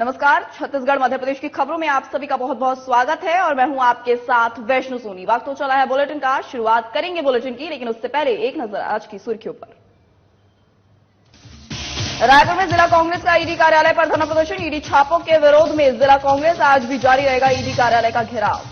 नमस्कार। छत्तीसगढ़ मध्य प्रदेश की खबरों में आप सभी का बहुत बहुत स्वागत है और मैं हूं आपके साथ वैष्णु सोनी। वक्त तो चला है बुलेटिन का, शुरुआत करेंगे बुलेटिन की, लेकिन उससे पहले एक नजर आज की सुर्खियों पर। रायपुर में जिला कांग्रेस का ईडी कार्यालय पर धरना प्रदर्शन। ईडी छापों के विरोध में जिला कांग्रेस आज भी जारी रहेगा ईडी कार्यालय का घेराव।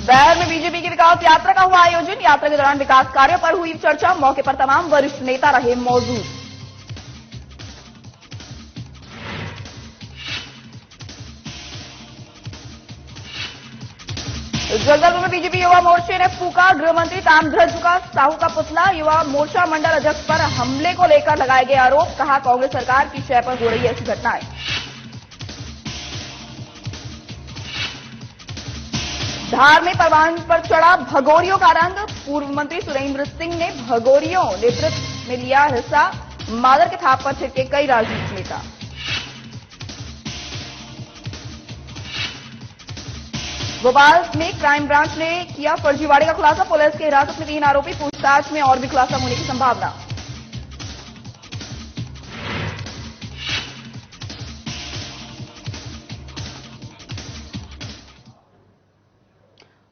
बैर में बीजेपी की विकास यात्रा का हुआ आयोजन। यात्रा के दौरान विकास कार्यों पर हुई चर्चा। मौके पर तमाम वरिष्ठ नेता रहे मौजूद। जगदलपुर में बीजेपी युवा मोर्चे ने फूका गृह मंत्री ताम्रध्वज साहू का पुतला। युवा मोर्चा मंडल अध्यक्ष पर हमले को लेकर लगाए गए आरोप। कहा कांग्रेस सरकार की शय पर हो रही ऐसी घटनाएं। धार में परवान पर चढ़ा भगोरियों का रंग। पूर्व मंत्री सुरेंद्र सिंह ने भगोरियों नेतृत्व में लिया हिस्सा। मादर के थाप पर छिड़के कई राजनीतिक नेता। भोपाल में क्राइम ब्रांच ने किया फर्जीवाड़े का खुलासा। पुलिस के हिरासत में 3 आरोपी। पूछताछ में और भी खुलासा होने की संभावना।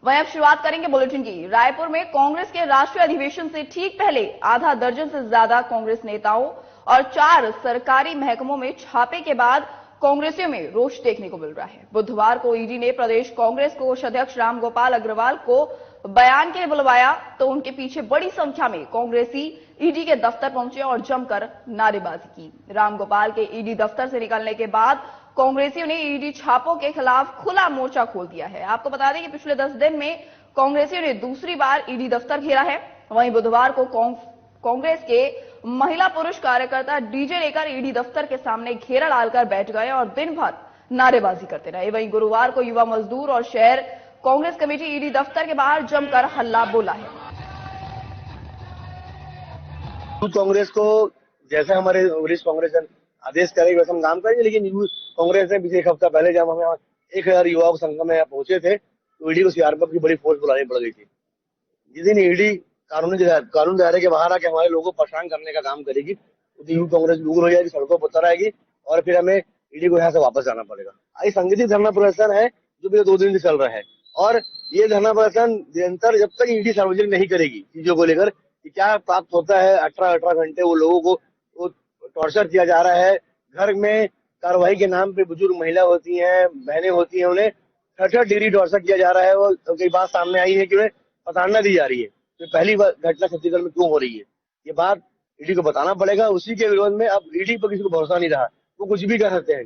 वहीं अब शुरुआत करेंगे बुलेटिन की। रायपुर में कांग्रेस के राष्ट्रीय अधिवेशन से ठीक पहले आधा दर्जन से ज्यादा कांग्रेस नेताओं और 4 सरकारी महकमों में छापे के बाद कांग्रेसियों में रोष देखने को मिल रहा है। बुधवार को ईडी ने प्रदेश कांग्रेस कोष अध्यक्ष रामगोपाल अग्रवाल को बयान के लिए बुलवाया तो उनके पीछे बड़ी संख्या में कांग्रेसी ईडी के दफ्तर पहुंचे और जमकर नारेबाजी की। रामगोपाल के ईडी दफ्तर से निकलने के बाद कांग्रेसियों ने ईडी छापों के खिलाफ खुला मोर्चा खोल दिया है। आपको बता दें कि पिछले 10 दिन में कांग्रेसियों ने दूसरी बार ईडी दफ्तर घेरा है। वहीं बुधवार को कांग्रेस के महिला पुरुष कार्यकर्ता डीजे लेकर ईडी दफ्तर के सामने घेरा डालकर बैठ गए और दिन भर नारेबाजी करते रहे। वहीं गुरुवार को युवा मजदूर और शहर कांग्रेस कमेटी ईडी दफ्तर के बाहर जमकर हल्ला बोला है। कांग्रेस को जैसे हमारे वरिष्ठ कांग्रेस आदेश करेगी वैसे हम काम करेंगे, लेकिन कांग्रेस ने पिछले 1 हफ्ता पहले जब हम यहाँ 1000 युवाओं के संगम में पहुंचे थे तो ईडी को सीआरपीएफ की बड़ी फोर्स बुलानी पड़ गई थी। जिस दिन ईडी कानून दायरे के बाहर आके हमारे लोगों को परेशान करने का काम करेगी उस दिन कांग्रेस दूर हो जाएगी, सड़कों पर उतर आएगी और फिर हमें ईडी को यहाँ से वापस जाना पड़ेगा। आई संगठित धरना प्रदर्शन है जो पिछले 2 दिन से चल रहा है और ये धरना प्रदर्शन निरंतर जब तक ईडी सार्वजनिक नहीं करेगी चीजों को लेकर कि क्या प्राप्त होता है। 18 घंटे वो लोगों को टॉर्चर किया जा रहा है। घर में कार्रवाई के नाम पे बुजुर्ग महिला होती हैं, बहनें होती हैं, उन्हें 38 डिग्री टॉर्चर किया जा रहा है। और कई बात सामने आई है कि उन्हें प्रताड़ना दी जा रही है। तो पहली घटना छत्तीसगढ़ में क्यों हो रही है ये बात ईडी को बताना पड़ेगा। उसी के विरोध में अब ईडी पर किसी को भरोसा नहीं रहा, वो कुछ भी कर सकते हैं।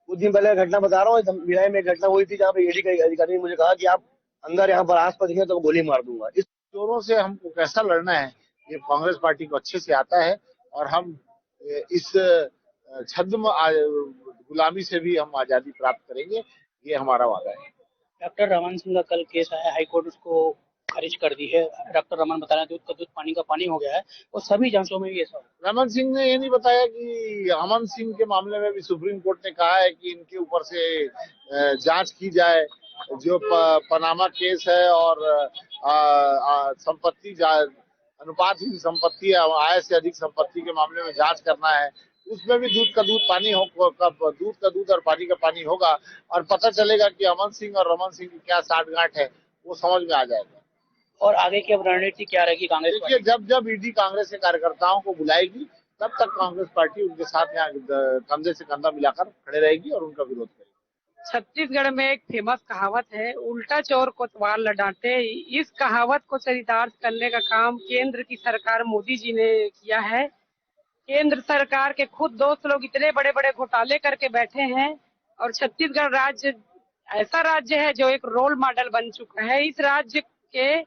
कुछ दिन पहले घटना बता रहा हूँ, भिलाई में एक घटना हुई थी जहाँ पे ईडी का अधिकारी ने मुझे कहा कि आप अंदर यहाँ पर आसपास दिखे तो गोली मार दूंगा। इस चोरों से हमको कैसा लड़ना है ये कांग्रेस पार्टी को अच्छे से आता है और हम इस छद्म गुलामी से भी हम आजादी प्राप्त करेंगे, ये हमारा वादा है। डॉक्टर रमन सिंह का कल केस आया, हाईकोर्ट उसको खारिज कर दी है। डॉक्टर रमन बता रहे हैं दूध का दूध पानी का पानी हो गया है और सभी जांचों में भी ऐसा। रमन सिंह ने ये नहीं बताया कि अमन सिंह के मामले में भी सुप्रीम कोर्ट ने कहा है कि इनके ऊपर से जांच की जाए। जो पनामा केस है और संपत्ति अनुपातहीन संपत्ति आय से अधिक संपत्ति के मामले में जांच करना है, उसमें भी दूध का दूध पानी हो, दूध का दूध और पानी का पानी होगा और पता चलेगा कि अमन सिंह और रमन सिंह की क्या साठगांठ है, वो समझ में आ जाएगा। और आगे की अब रणनीति क्या रहेगी कांग्रेस? देखिए, जब ईडी कांग्रेस के कार्यकर्ताओं को बुलाएगी तब तक कांग्रेस पार्टी उनके साथ यहाँ कंधे से कंधा मिलाकर खड़े रहेगी और उनका विरोध करेगी। छत्तीसगढ़ में एक फेमस कहावत है, उल्टा चोर कोतवाल न डांटे। इस कहावत को चरितार्थ करने का काम केंद्र की सरकार मोदी जी ने किया है। केंद्र सरकार के खुद दोस्त लोग इतने बड़े बड़े घोटाले करके बैठे हैं और छत्तीसगढ़ राज्य ऐसा राज्य है जो एक रोल मॉडल बन चुका है। इस राज्य के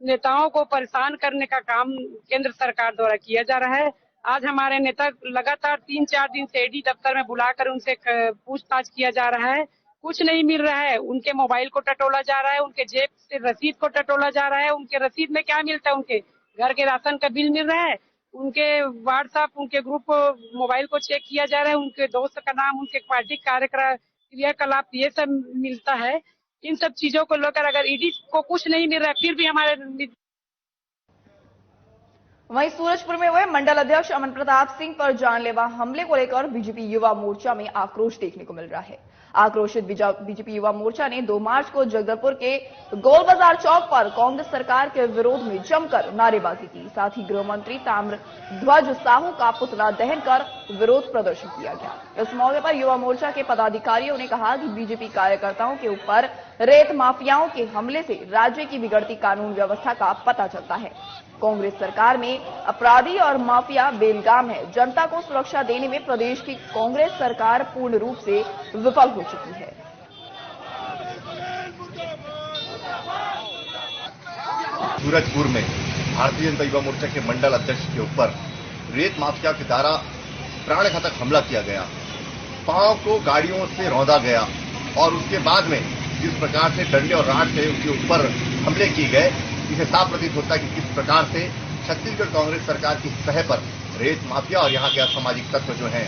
नेताओं को परेशान करने का काम केंद्र सरकार द्वारा किया जा रहा है। आज हमारे नेता लगातार 3-4 दिन से ईडी दफ्तर में बुलाकर उनसे पूछताछ किया जा रहा है, कुछ नहीं मिल रहा है। उनके मोबाइल को टटोला जा रहा है, उनके जेब से रसीद को टटोला जा रहा है। उनके रसीद में क्या मिलता है? उनके घर के राशन का बिल मिल रहा है, उनके व्हाट्सएप उनके ग्रुप मोबाइल को चेक किया जा रहा है, उनके दोस्त का नाम, उनके पार्टी क्रियाकलाप ये सब मिलता है। इन सब चीजों को लेकर अगर ईडी को कुछ नहीं मिल रहा है फिर भी हमारे वहीं सूरजपुर में हुए मंडल अध्यक्ष अमन प्रताप सिंह पर जानलेवा हमले को लेकर बीजेपी युवा मोर्चा में आक्रोश देखने को मिल रहा है। आक्रोशित बीजेपी युवा मोर्चा ने 2 मार्च को जगदलपुर के गोल बाजार चौक पर कांग्रेस सरकार के विरोध में जमकर नारेबाजी की। साथ ही गृह मंत्री ताम्रध्वज साहू का पुतला दहन कर विरोध प्रदर्शन किया गया। इस मौके पर युवा मोर्चा के पदाधिकारियों ने कहा कि बीजेपी कार्यकर्ताओं के ऊपर रेत माफियाओं के हमले से राज्य की बिगड़ती कानून व्यवस्था का पता चलता है। कांग्रेस सरकार में अपराधी और माफिया बेलगाम है। जनता को सुरक्षा देने में प्रदेश की कांग्रेस सरकार पूर्ण रूप से विफल हो चुकी है। सूरजपुर में भारतीय जनता युवा मोर्चा के मंडल अध्यक्ष के ऊपर रेत माफिया के द्वारा प्राण घातक हमला किया गया। पांव को गाड़ियों से रौंदा गया और उसके बाद में जिस प्रकार से डंडे और राड से उसके ऊपर हमले किए गए, इसे साफ प्रतीत होता है कि किस प्रकार से छत्तीसगढ़ कांग्रेस सरकार की सतह पर रेत माफिया और यहाँ के असामाजिक तत्व जो हैं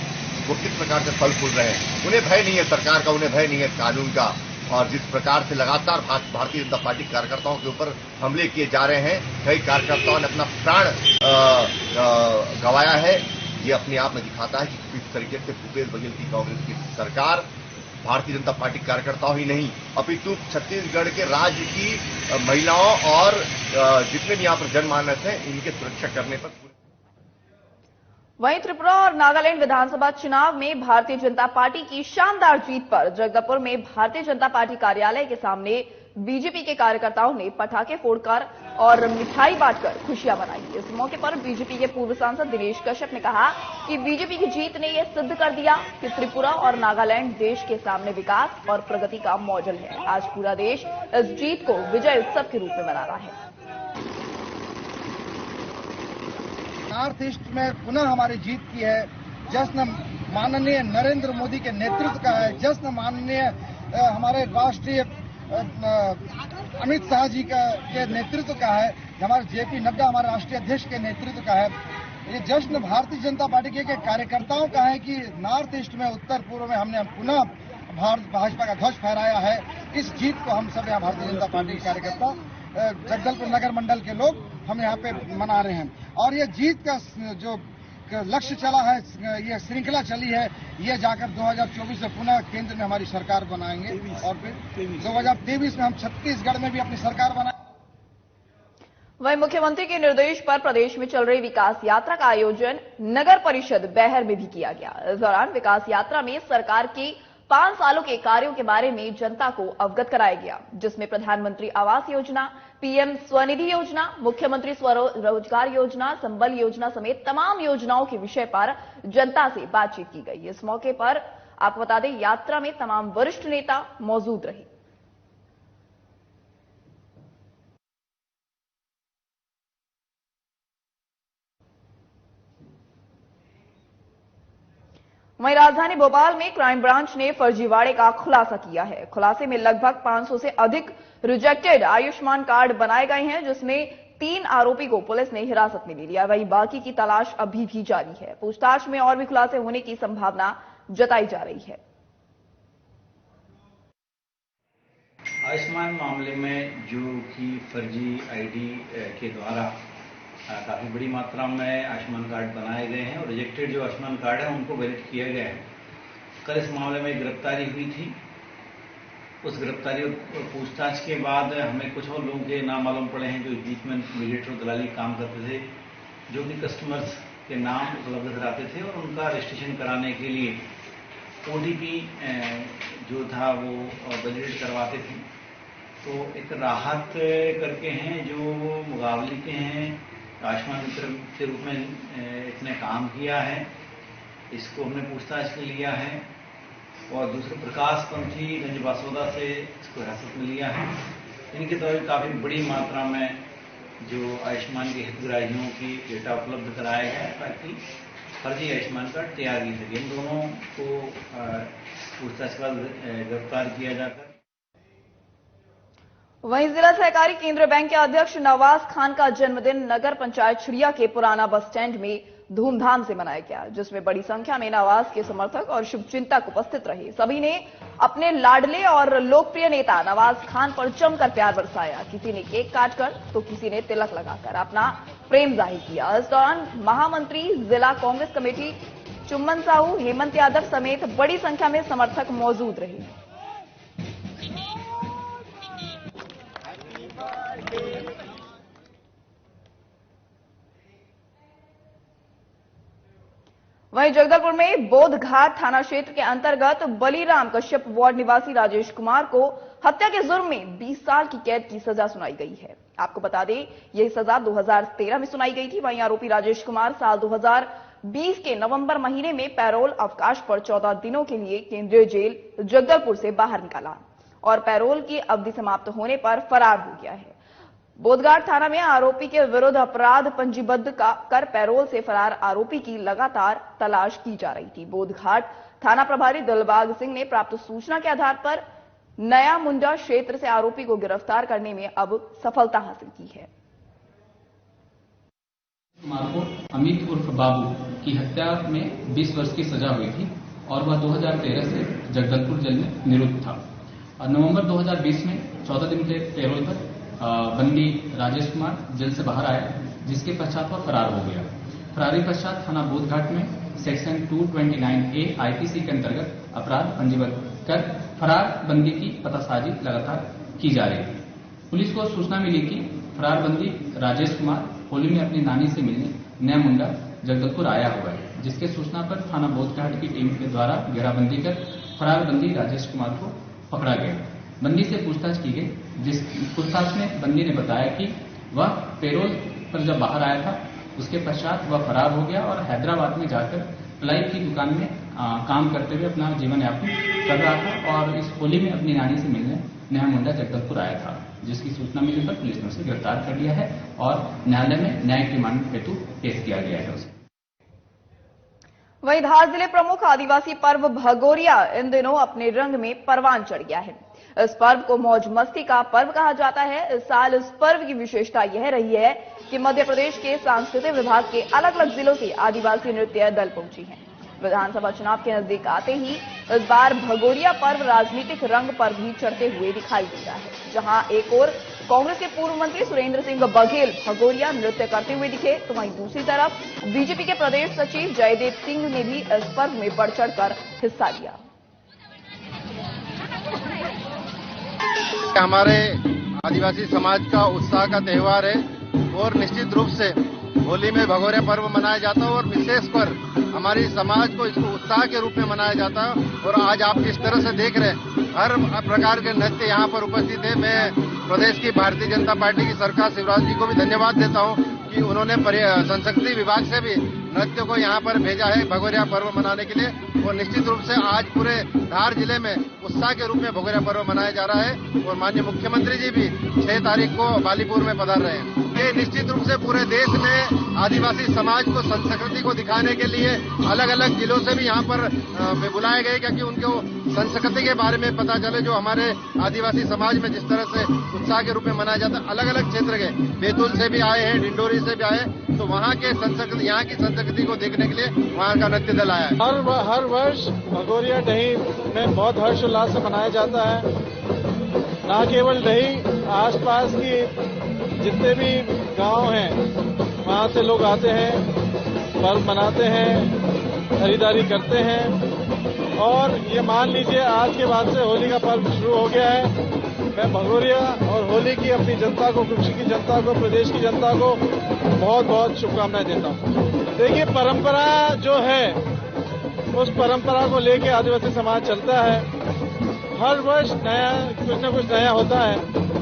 वो किस प्रकार से फल फूल रहे हैं। उन्हें भय नहीं है सरकार का, उन्हें भय नहीं है कानून का। और जिस प्रकार से लगातार भारतीय जनता पार्टी कार्यकर्ताओं के ऊपर हमले किए जा रहे हैं, कई कार्यकर्ताओं ने अपना प्राण गंवाया है। ये अपने आप में दिखाता है कि किस तरीके से भूपेश बघेल की कांग्रेस की सरकार भारतीय जनता पार्टी कार्यकर्ताओं ही नहीं अपितु छत्तीसगढ़ के राज्य की महिलाओं और जितने भी यहाँ पर जनमानस हैं इनके सुरक्षा करने पर। वहीं त्रिपुरा और नागालैंड विधानसभा चुनाव में भारतीय जनता पार्टी की शानदार जीत पर जगदलपुर में भारतीय जनता पार्टी कार्यालय के सामने बीजेपी के कार्यकर्ताओं ने पटाखे फोड़कर और मिठाई बांटकर खुशियां मनाई। इस मौके पर बीजेपी के पूर्व सांसद दिनेश कश्यप ने कहा कि बीजेपी की जीत ने यह सिद्ध कर दिया कि त्रिपुरा और नागालैंड देश के सामने विकास और प्रगति का मॉडल है। आज पूरा देश इस जीत को विजय उत्सव के रूप में मना रहा है। नॉर्थ ईस्ट में पुनः हमारी जीत की है। जश्न माननीय नरेंद्र मोदी के नेतृत्व का है। जश्न माननीय हमारे राष्ट्रीय अमित शाह जी के नेतृत्व का है। हमारे जेपी नड्डा हमारे राष्ट्रीय अध्यक्ष के नेतृत्व का है। ये जश्न भारतीय जनता पार्टी के कार्यकर्ताओं का है कि नॉर्थ ईस्ट में उत्तर पूर्व में हमने पुनः भाजपा का ध्वज फहराया है। इस जीत को हम सब यहाँ भारतीय जनता पार्टी के कार्यकर्ता जगदलपुर नगर मंडल के लोग हम यहाँ पे मना रहे हैं। और ये जीत का जो लक्ष्य चला है, ये श्रृंखला चली है, ये जाकर 2024 में पुनः केंद्र में हमारी सरकार बनाएंगे और फिर 2023 में हम छत्तीसगढ़ में भी अपनी सरकार बनाएंगे। वहीं मुख्यमंत्री के निर्देश पर प्रदेश में चल रही विकास यात्रा का आयोजन नगर परिषद बैहर में भी किया गया। इस दौरान विकास यात्रा में सरकार की 5 सालों के कार्यों के बारे में जनता को अवगत कराया गया, जिसमें प्रधानमंत्री आवास योजना, पीएम स्वनिधि योजना, मुख्यमंत्री स्वरोजगार योजना, संबल योजना समेत तमाम योजनाओं के विषय पर जनता से बातचीत की गई। इस मौके पर आपको बता दें, यात्रा में तमाम वरिष्ठ नेता मौजूद रहे। वहीं राजधानी भोपाल में क्राइम ब्रांच ने फर्जीवाड़े का खुलासा किया है। खुलासे में लगभग 500 से अधिक रिजेक्टेड आयुष्मान कार्ड बनाए गए हैं, जिसमें 3 आरोपी को पुलिस ने हिरासत में ले लिया। वहीं बाकी की तलाश अभी भी जारी है। पूछताछ में और भी खुलासे होने की संभावना जताई जा रही है। आयुष्मान मामले में जो कि फर्जी आईडी के द्वारा काफ़ी बड़ी मात्रा में आयुष्मान कार्ड बनाए गए हैं और रिजेक्टेड जो आयुष्मान कार्ड है उनको वैलिड किया गया है। कल इस मामले में गिरफ्तारी हुई थी। उस गिरफ्तारी और पूछताछ के बाद हमें कुछ और लोगों के नाम मालूम पड़े हैं जो बीच में मीडिएटर दलाली काम करते थे, जो कि कस्टमर्स के नाम उपलब्ध कराते थे और उनका रजिस्ट्रेशन कराने के लिए ओटीपी जो था वो वैलिडेट करवाते थे। तो एक राहत करके हैं जो मुकाबले के हैं, आयुष्मान मित्र के रूप में इसने काम किया है, इसको हमने पूछताछ में लिया है। और दूसरे प्रकाश पंथी गंज बासोदा से इसको हिरासत में लिया है। इनके द्वारा काफ़ी बड़ी मात्रा में जो आयुष्मान के हितग्राहियों की डेटा उपलब्ध कराया गया है ताकि फर्जी आयुष्मान कार्ड तैयार की सके। इन दोनों को पूछताछ के बाद गिरफ्तार किया जाकर। वहीं जिला सहकारी केंद्र बैंक के अध्यक्ष नवाज खान का जन्मदिन नगर पंचायत छिड़िया के पुराना बस स्टैंड में धूमधाम से मनाया गया, जिसमें बड़ी संख्या में नवाज के समर्थक और शुभचिंतक उपस्थित रहे। सभी ने अपने लाडले और लोकप्रिय नेता नवाज खान पर जमकर प्यार बरसाया। किसी ने केक काटकर तो किसी ने तिलक लगाकर अपना प्रेम जाहिर किया। इस दौरान महामंत्री, जिला कांग्रेस कमेटी चुम्बन साहू, हेमंत यादव समेत बड़ी संख्या में समर्थक मौजूद रहे। वहीं जगदलपुर में बोधघाट थाना क्षेत्र के अंतर्गत बलीराम कश्यप वार्ड निवासी राजेश कुमार को हत्या के जुर्म में 20 साल की कैद की सजा सुनाई गई है। आपको बता दें, यह सजा 2013 में सुनाई गई थी। वहीं आरोपी राजेश कुमार साल 2020 के नवंबर महीने में पैरोल अवकाश पर 14 दिनों के लिए केंद्रीय जेल जगदलपुर से बाहर निकाला और पैरोल की अवधि समाप्त होने पर फरार हो गया है। बोधघाट थाना में आरोपी के विरुद्ध अपराध पंजीबद्ध कर पैरोल से फरार आरोपी की लगातार तलाश की जा रही थी। बोधघाट थाना प्रभारी दिलबाग सिंह ने प्राप्त सूचना के आधार पर नया मुंडा क्षेत्र से आरोपी को गिरफ्तार करने में अब सफलता हासिल की है। कुमार को अमित उर्फ बाबू की हत्या में 20 वर्ष की सजा हुई थी और वह 2013 से जगदलपुर जेल में निरुद्ध था। नवंबर 2020 में 14 दिन के पैरोल पर बंदी राजेश कुमार जेल से बाहर आया, जिसके पश्चात वह फरार हो गया। फरारी पश्चात थाना बोधघाट में सेक्शन 229A IPC के अंतर्गत अपराध पंजीबद्ध कर फरार बंदी की पतासाजी लगातार की जा रही थी। पुलिस को सूचना मिली कि फरार बंदी राजेश कुमार होली में अपनी नानी से मिलने नया मुंडा जगदलपुर आया हुआ है, जिसके सूचना पर थाना बोधघाट की टीम के द्वारा घेराबंदी कर फरार बंदी राजेश कुमार को पकड़ा गया। बंदी से पूछताछ की गई, जिस पूछताछ में बंदी ने बताया कि वह पैरोल पर जब बाहर आया था, उसके पश्चात वह फरार हो गया और हैदराबाद में जाकर प्लाई की दुकान में काम करते हुए अपना जीवन यापन कर रहा था और इस होली में अपनी नानी से मिलने नया मुंडा जगदलपुर आया था, जिसकी सूचना मिलने पर पुलिस ने उसे गिरफ्तार कर लिया है और न्यायालय में न्यायिक रिमांड हेतु पेश किया गया है उसे। वहीं धार जिले प्रमुख आदिवासी पर्व भगोरिया इन दिनों अपने रंग में परवान चढ़ गया है। इस पर्व को मौज मस्ती का पर्व कहा जाता है। इस साल इस पर्व की विशेषता यह रही है कि मध्य प्रदेश के सांस्कृतिक विभाग के अलग अलग जिलों से आदिवासी नृत्य दल पहुंची हैं। विधानसभा चुनाव के नजदीक आते ही इस बार भगोरिया पर्व राजनीतिक रंग पर भी चढ़ते हुए दिखाई दे रहा है, जहां एक ओर कांग्रेस के पूर्व मंत्री सुरेंद्र सिंह बघेल भगोरिया नृत्य करते हुए दिखे, तो वहीं दूसरी तरफ बीजेपी के प्रदेश सचिव जयदेव सिंह ने भी इस पर्व में बढ़ चढ़कर हिस्सा लिया। हमारे आदिवासी समाज का उत्साह का त्योहार है और निश्चित रूप से होली में भगोरिया पर्व मनाया जाता है और विशेष पर हमारी समाज को इसको उत्साह के रूप में मनाया जाता है। और आज आप जिस तरह से देख रहे हैं, हर प्रकार के नृत्य यहाँ पर उपस्थित है। मैं प्रदेश की भारतीय जनता पार्टी की सरकार शिवराज जी को भी धन्यवाद देता हूँ कि उन्होंने संस्कृति विभाग से भी नृत्य को यहाँ पर भेजा है भगोरिया पर्व मनाने के लिए। और निश्चित रूप से आज पूरे धार जिले में उत्साह के रूप में भगोरिया पर्व मनाया जा रहा है और माननीय मुख्यमंत्री जी भी 6 तारीख को बालीपुर में पधार रहे हैं। ये निश्चित रूप से पूरे देश में आदिवासी समाज को संस्कृति को दिखाने के लिए अलग अलग जिलों से भी यहाँ पर बुलाए गए, क्योंकि उनको संस्कृति के बारे में पता चले, जो हमारे आदिवासी समाज में जिस तरह से उत्साह के रूप में मनाया जाता है। अलग अलग क्षेत्र के बैतूल से भी आए हैं, डिंडोरी से भी आए, तो वहाँ के संस्कृति, यहाँ की संस्कृति को देखने के लिए वहाँ का नृत्य दल आया है। हर वर्ष भगोरिया डही में बहुत हर्षोल्लास से मनाया जाता है। न केवल डही, आसपास की जितने भी गांव हैं वहाँ से लोग आते हैं, पर्व मनाते हैं, खरीदारी करते हैं। और ये मान लीजिए आज के बाद से होली का पर्व शुरू हो गया है। मैं भगोरिया और होली की अपनी जनता को, कृषि की जनता को, प्रदेश की जनता को बहुत बहुत शुभकामनाएं देता हूँ। देखिए, परंपरा जो है उस परंपरा को लेके आदिवासी समाज चलता है। हर वर्ष नया कुछ न कुछ नया होता है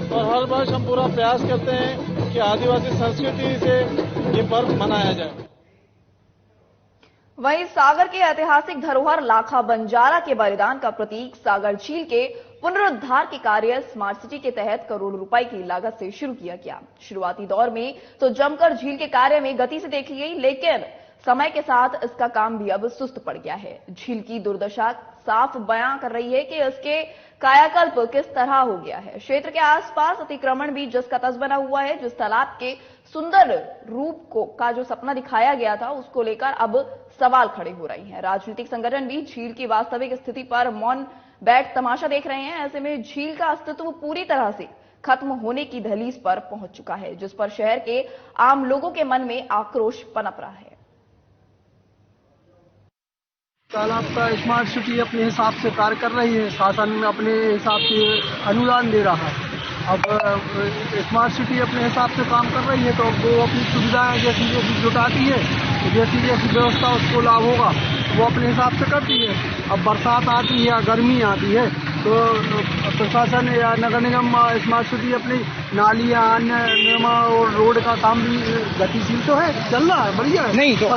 और हर वर्ष हम पूरा प्रयास करते हैं कि आदिवासी संस्कृति से ये पर्व मनाया जाए। वहीं सागर के ऐतिहासिक धरोहर लाखा बंजारा के बलिदान का प्रतीक सागर झील के पुनरुद्धार के कार्य स्मार्ट सिटी के तहत करोड़ों रुपए की लागत से शुरू किया गया। शुरुआती दौर में तो जमकर झील के कार्य में गति से देखी गई, लेकिन समय के साथ इसका काम भी अब सुस्त पड़ गया है। झील की दुर्दशा साफ बयां कर रही है कि इसके कायाकल्प किस तरह हो गया है। क्षेत्र के आसपास अतिक्रमण भी जस का तस बना हुआ है। जिस तालाब के सुंदर रूप का जो सपना दिखाया गया था, उसको लेकर अब सवाल खड़े हो रहे हैं। राजनीतिक संगठन भी झील की वास्तविक स्थिति पर मौन बैठ तमाशा देख रहे हैं। ऐसे में झील का अस्तित्व पूरी तरह से खत्म होने की दहलीज पर पहुंच चुका है, जिस पर शहर के आम लोगों के मन में आक्रोश पनप रहा है। तालाब का स्मार्ट सिटी अपने हिसाब से कार्य कर रही है, शासन में अपने हिसाब से अनुदान दे रहा है। अब स्मार्ट सिटी अपने हिसाब से काम कर रही है तो वो अपनी सुविधाएं जैसी जैसी जुटाती है, जैसी जैसी व्यवस्था उसको लाभ होगा वो अपने हिसाब से करती है। अब बरसात आती है या गर्मी आती है तो प्रशासन या नगर निगम स्मार्ट सिटी अपनी नालियाँ, अन्य नियम और रोड का काम भी गतिशील तो है, चल रहा है, बढ़िया है। नहीं तो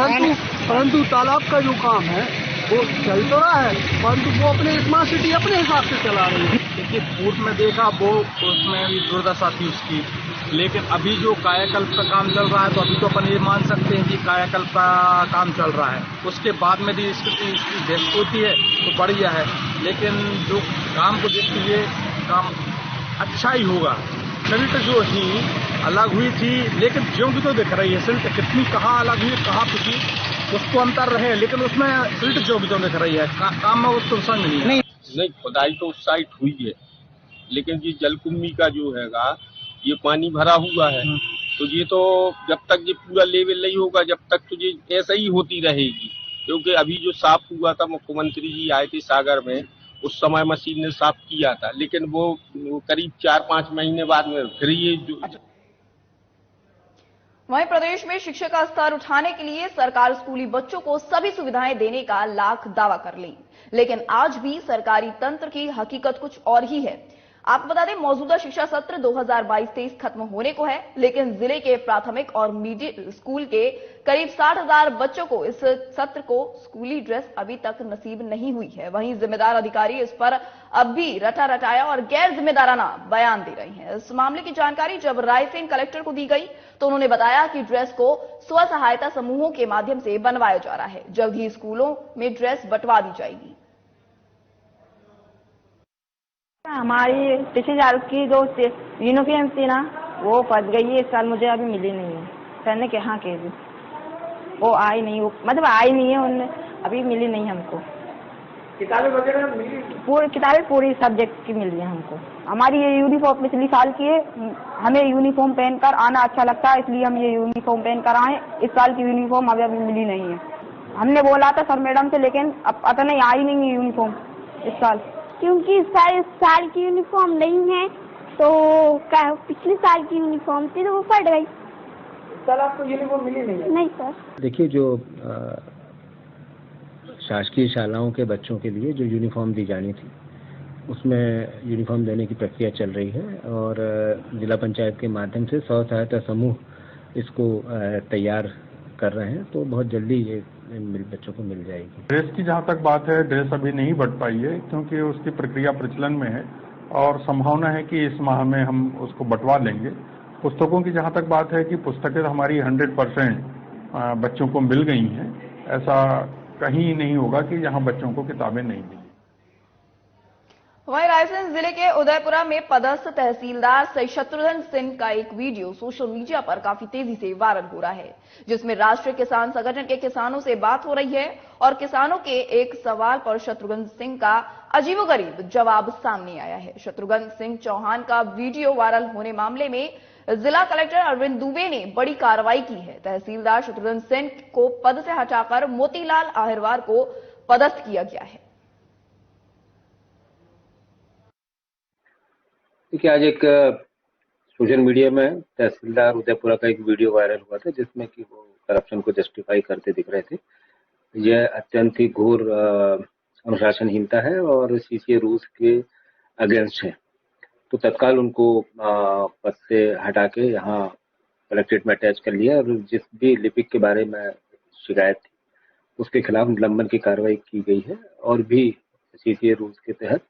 परंतु तालाब का जो काम है वो चल तो रहा है, परंतु वो अपने स्मार्ट सिटी अपने हिसाब से चला रही है। देखिए, पूर्व में देखा वो उसमें भी दुर्दशा थी उसकी, लेकिन अभी जो कायाकल्प का काम चल रहा है तो अभी तो अपन ये मान सकते हैं कि कायाकल्प का काम चल रहा है। उसके बाद में भी इसकी बेस्ट होती है तो बढ़िया है, लेकिन जो काम को देखते हुए काम अच्छा ही होगा। सिल्ट जो थी अलग हुई थी, लेकिन ज्यों की तो दिख रही है। सिल्ट कितनी कहाँ अलग हुई कहाँ पिछली उसको अंतर रहे, लेकिन उसमें सिल्ट जो भी तो दिख रही है काम में उसको समझ नहीं खुदाई तो उस साइड हुई है, लेकिन ये जलकुंभी का जो हैगा ये पानी भरा हुआ है, तो ये तो जब तक ये पूरा लेवल नहीं होगा जब तक तो ये ऐसा ही होती रहेगी। क्योंकि अभी जो साफ हुआ था, मुख्यमंत्री जी आए थे सागर में, उस समय मशीन ने साफ किया था, लेकिन वो करीब 4-5 महीने बाद में फिर ये जो वहीं प्रदेश में शिक्षा का स्तर उठाने के लिए सरकार स्कूली बच्चों को सभी सुविधाएं देने का लाख दावा कर ली, लेकिन आज भी सरकारी तंत्र की हकीकत कुछ और ही है। आपको बता दें, मौजूदा शिक्षा सत्र 2022-23 खत्म होने को है, लेकिन जिले के प्राथमिक और मिडिल स्कूल के करीब 60,000 बच्चों को इस सत्र को स्कूली ड्रेस अभी तक नसीब नहीं हुई है। वहीं जिम्मेदार अधिकारी इस पर अब भी रटा रटाया और गैर जिम्मेदाराना बयान दे रहे हैं। इस मामले की जानकारी जब रायसेन कलेक्टर को दी गई तो उन्होंने बताया कि ड्रेस को स्व सहायता समूहों के माध्यम से बनवाया जा रहा है। जल्द ही स्कूलों में ड्रेस बंटवा दी जाएगी। हमारी पिछले साल की जो यूनिफॉर्म थी ना वो फंस गई है, इस साल मुझे अभी मिली नहीं है। सर ने कहा कि वो आई नहीं, वो मतलब आई नहीं है, उनने अभी मिली नहीं हमको। किताबें वगैरह मिली? किताबें पूरी सब्जेक्ट की मिली है हमको। हमारी ये यूनिफॉर्म पिछली साल की है, हमें यूनिफॉर्म पहनकर आना अच्छा लगता है, इसलिए हम ये यूनिफॉर्म पहनकर आए। इस साल की यूनिफॉर्म अभी मिली नहीं है। हमने बोला था सर मैडम से, लेकिन अब पता नहीं आई नहीं है यूनिफॉर्म इस साल, क्योंकि इस साल की यूनिफॉर्म नहीं है तो पिछले साल की यूनिफॉर्म थी तो वो फट गई। सर आपको यूनिफॉर्म मिली नहीं है? नहीं सर। देखिए, जो शासकीय शालाओं के बच्चों के लिए जो यूनिफॉर्म दी जानी थी उसमें यूनिफॉर्म देने की प्रक्रिया चल रही है और जिला पंचायत के माध्यम से स्व सहायता समूह इसको तैयार कर रहे हैं, तो बहुत जल्दी ये बच्चों को मिल जाएगी। ड्रेस की जहाँ तक बात है, ड्रेस अभी नहीं बढ़ पाई है क्योंकि उसकी प्रक्रिया प्रचलन में है और संभावना है कि इस माह में हम उसको बंटवा लेंगे। पुस्तकों की जहाँ तक बात है कि पुस्तकें हमारी 100% बच्चों को मिल गई हैं, ऐसा कहीं नहीं होगा कि यहाँ बच्चों को किताबें नहीं मिली। वहीं रायसेन जिले के उदयपुरा में पदस्थ तहसीलदार सही शत्रुघ्न सिंह का एक वीडियो सोशल मीडिया पर काफी तेजी से वायरल हो रहा है, जिसमें राष्ट्रीय किसान संगठन के किसानों से बात हो रही है और किसानों के एक सवाल पर शत्रुघ्न सिंह का अजीबोगरीब जवाब सामने आया है। शत्रुघ्न सिंह चौहान का वीडियो वायरल होने मामले में जिला कलेक्टर अरविंद दुबे ने बड़ी कार्रवाई की है। तहसीलदार शत्रुघ्न सिंह को पद से हटाकर मोतीलाल आहिरवार को पदस्थ किया गया है। देखिए, आज एक सोशल मीडिया में तहसीलदार उदयपुरा का एक वीडियो वायरल हुआ था जिसमें कि वो करप्शन को जस्टिफाई करते दिख रहे थे। यह अत्यंत ही घोर अनुशासनहीनता है और सीसीए रूल्स के अगेंस्ट है, तो तत्काल उनको पद से हटा के यहाँ कलेक्ट्रेट में अटैच कर लिया और जिस भी लिपिक के बारे में शिकायत थी उसके खिलाफ निलंबन की कार्रवाई की गई है और भी सीसीए रूल्स के तहत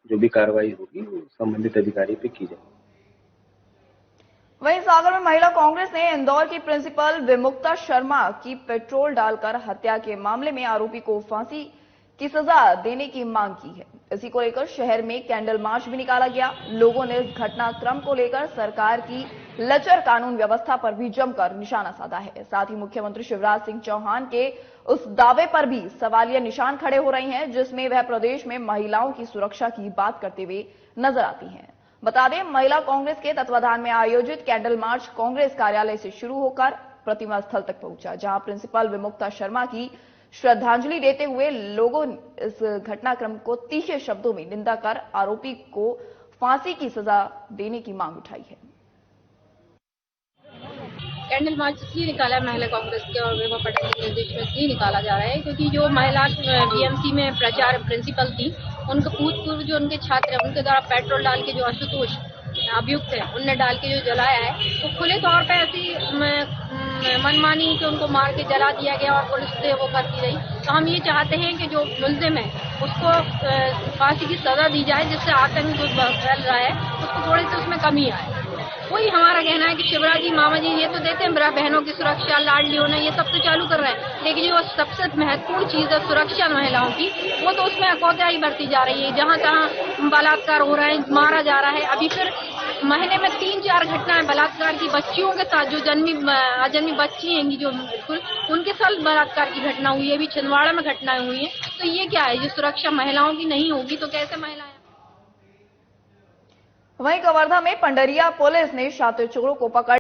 जो भी कार्रवाई होगी वो संबंधित अधिकारी पे की जाएगी। वहीं सागर में महिला कांग्रेस ने इंदौर की प्रिंसिपल विमुक्ता शर्मा की पेट्रोल डालकर हत्या के मामले में आरोपी को फांसी की सजा देने की मांग की है। इसी को लेकर शहर में कैंडल मार्च भी निकाला गया। लोगों ने घटनाक्रम को लेकर सरकार की लचर कानून व्यवस्था पर भी जमकर निशाना साधा है। साथ ही मुख्यमंत्री शिवराज सिंह चौहान के उस दावे पर भी सवालिया निशान खड़े हो रहे हैं जिसमें वह प्रदेश में महिलाओं की सुरक्षा की बात करते हुए नजर आती हैं। बता दें, महिला कांग्रेस के तत्वाधान में आयोजित कैंडल मार्च कांग्रेस कार्यालय से शुरू होकर प्रतिमा स्थल तक पहुंचा, जहां प्रिंसिपल विमुक्ता शर्मा की श्रद्धांजलि देते हुए लोगों ने इस घटनाक्रम को तीखे शब्दों में निंदा कर आरोपी को फांसी की सजा देने की मांग उठाई है। कैंडल मार्च इसलिए निकाला महिला कांग्रेस के और विभा पटेल के निर्देश में इसलिए निकाला जा रहा है क्योंकि जो महिला बीएमसी में प्रचार प्रिंसिपल थी, उनके भूतपूर्व जो उनके छात्र हैं उनके द्वारा पेट्रोल डाल के जो आशुतोष अभियुक्त है उनने डाल के जो जलाया है, तो खुले तौर पे ऐसी मनमानी कि उनको मार के जला दिया गया और पुलिस से वो करती रही। तो हम ये चाहते हैं कि जो मुल्जिम है उसको फांसी की सजा दी जाए, जिससे आतंक जो फैल रहा है उसको थोड़ी सी उसमें कमी आए। वही हमारा कहना है कि शिवराज जी मामा जी ये तो देते हैं बहनों की सुरक्षा, लाडली होना, ये सब तो चालू कर रहे हैं, लेकिन जो सबसे महत्वपूर्ण चीज है सुरक्षा महिलाओं की, वो तो उसमें कोताही बरती जा रही है। जहाँ तहाँ बलात्कार हो रहा है, मारा जा रहा है। अभी फिर महीने में 3-4 घटनाएं बलात्कार की बच्चियों के साथ, जो अजन्मी बच्ची हैं जो बिल्कुल उनके साथ बलात्कार की घटना हुई है। अभी छिंदवाड़ा में घटनाएं हुई है। तो ये क्या है, ये सुरक्षा महिलाओं की नहीं होगी तो कैसे महिलाएं। वहीं कवर्धा में पंडरिया पुलिस ने शातिर चोरों को पकड़